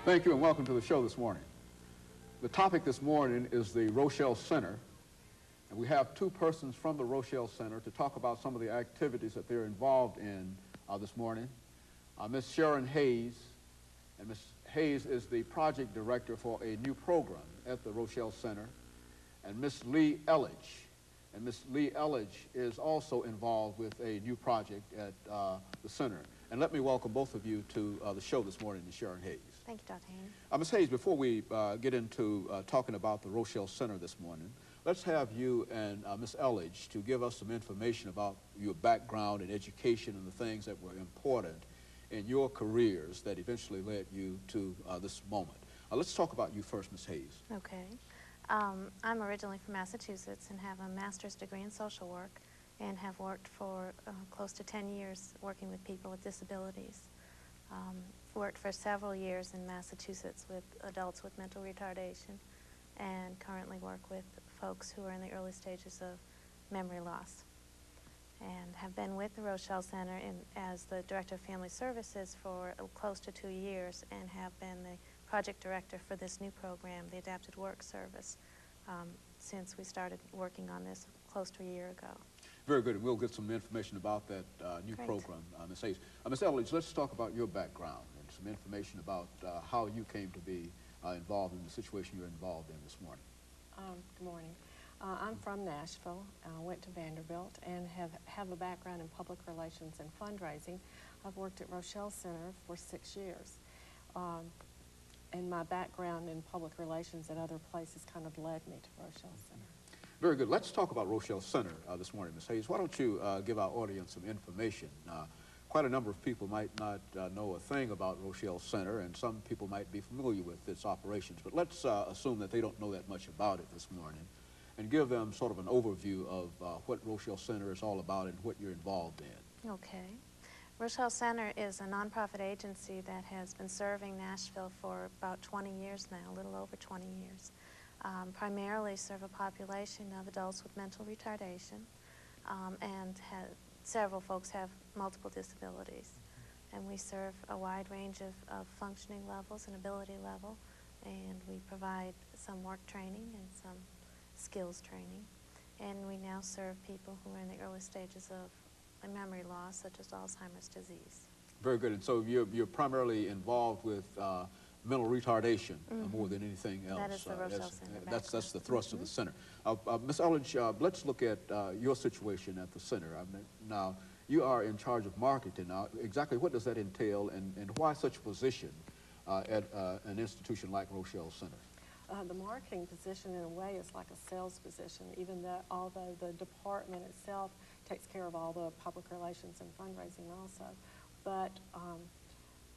Thank you and welcome to the show this morning. The topic this morning is the Rochelle Center, and we have two persons from the Rochelle Center to talk about some of the activities that they're involved in this morning. Ms. SHayes, and Ms. Hayes is the project director for a new program at the Rochelle Center, and Ms. LElledge. And Ms. LElledge is also involved with a new project at the center. And let me welcome both of you to the show this morning, Ms. Hayes. Thank you, Dr. Haynes. Ms. Hayes, before we get into talking about the Rochelle Center this morning, let's have you and Ms. LElledge to give us some information about your background and education and the things that were important in your careers that eventually led you to this moment. Let's talk about you first, Ms. Hayes. Okay. I'm originally from Massachusetts and have a master's degree in social work and have worked for close to 10 years working with people with disabilities. Worked for several years in Massachusetts with adults with mental retardation and currently work with folks who are in the early stages of memory loss. And have been with the Rochelle Center as the Director of Family Services for close to 2 years and have been the project director for this new program, the Adapted Work Service, since we started working on this close to a year ago. Very good, and we'll get some information about that new program, Ms. Hayes. Ms. LElledge, let's talk about your background and some information about how you came to be involved in the situation you're involved in this morning. Good morning. I'm from Nashville, went to Vanderbilt, and have a background in public relations and fundraising. I've worked at Rochelle Center for 6 years. And my background in public relations at other places kind of led me to Rochelle Center. Very good. Let's talk about Rochelle Center this morning, Ms. Hayes. Why don't you give our audience some information? Quite a number of people might not know a thing about Rochelle Center, and some people might be familiar with its operations. But let's assume that they don't know that much about it this morning and give them sort of an overview of what Rochelle Center is all about and what you're involved in. Okay. Rochelle Center is a nonprofit agency that has been serving Nashville for about 20 years now, a little over 20 years. Primarily serve a population of adults with mental retardation, and several folks have multiple disabilities. And we serve a wide range of functioning levels and ability level, and we provide some work training and some skills training. And we now serve people who are in the early stages of a memory loss, such as Alzheimer's disease. Very good. And so you're primarily involved with mental retardation more than anything else. That is the Rochelle Center. That's the thrust of the center. Ms. LElledge, let's look at your situation at the center. I mean, now, you are in charge of marketing. Now, exactly what does that entail, and why such a position at an institution like Rochelle Center? The marketing position, in a way, is like a sales position, even though, although the department itself takes care of all the public relations and fundraising also. But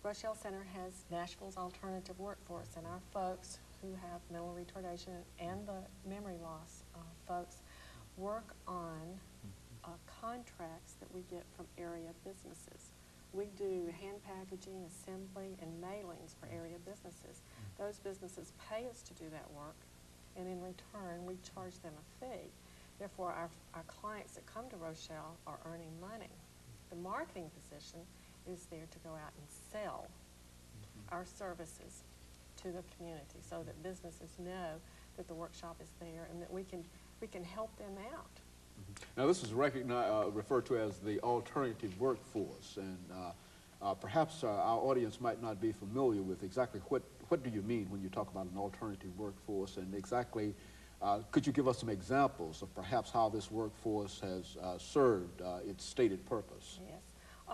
Rochelle Center has Nashville's alternative workforce, and our folks who have mental retardation and the memory loss folks work on contracts that we get from area businesses. We do hand packaging, assembly, and mailings for area businesses. Those businesses pay us to do that work, and in return, we charge them a fee. Therefore, our clients that come to Rochelle are earning money. The marketing position is there to go out and sell our services to the community so that businesses know that the workshop is there and that we can help them out. Now, this is referred to as the alternative workforce, and perhaps our audience might not be familiar with exactly what do you mean when you talk about an alternative workforce, and exactly could you give us some examples of perhaps how this workforce has served its stated purpose? Yes.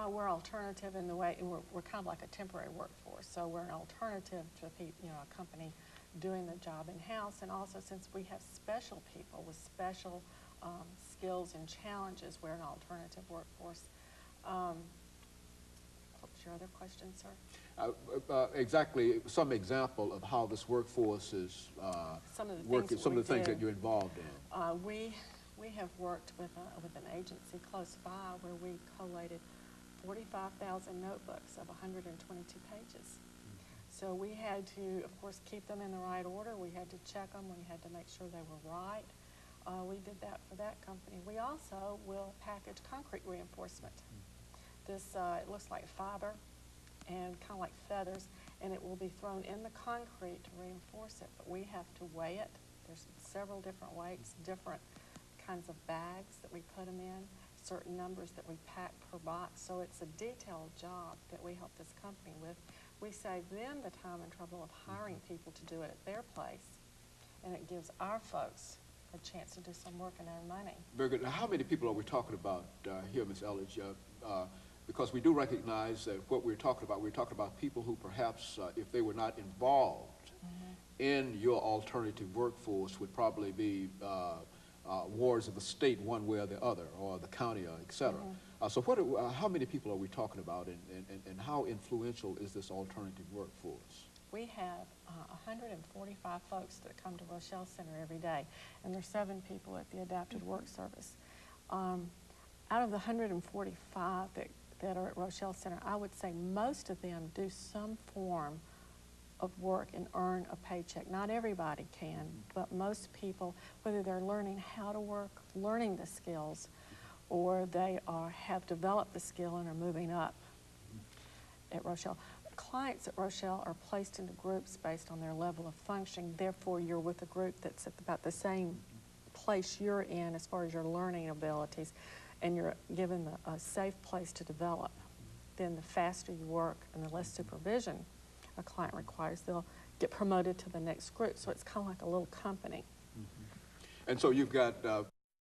We're alternative in the way, we're kind of like a temporary workforce, so we're an alternative to a company doing the job in-house, and also since we have special people with special skills and challenges, we're an alternative workforce. What was your other question, sir? Exactly, some example of how this workforce is working, some of the things that you're involved in. We have worked with an agency close by where we collated 45,000 notebooks of 122 pages. So we had to, of course, keep them in the right order. We had to check them. We had to make sure they were right. We did that for that company. We also will package concrete reinforcement. This, it looks like fiber and kind of like feathers, and it will be thrown in the concrete to reinforce it, but we have to weigh it. There's several different weights, different kinds of bags that we put them in, certain numbers that we pack per box, so it's a detailed job that we help this company with. We save them the time and trouble of hiring people to do it at their place, and it gives our folks a chance to do some work and earn money. Very good. Now, how many people are we talking about here, Ms. LElledge? Because we do recognize that what we're talking about people who perhaps, if they were not involved in your alternative workforce, would probably be wards of the state one way or the other, or the county, et cetera. So how many people are we talking about, and how influential is this alternative workforce? We have 145 folks that come to Rochelle Center every day, and there's 7 people at the Adapted Work Service. Out of the 145 that are at Rochelle Center, I would say most of them do some form of work and earn a paycheck. Not everybody can, but most people, whether they're learning how to work, learning the skills, or they have developed the skill and are moving up at Rochelle. Clients at Rochelle are placed into groups based on their level of functioning. Therefore, you're with a group that's at about the same place you're in as far as your learning abilities, and you're given a safe place to develop. Then the faster you work and the less supervision a client requires, they'll get promoted to the next group. So it's kind of like a little company. And so you've got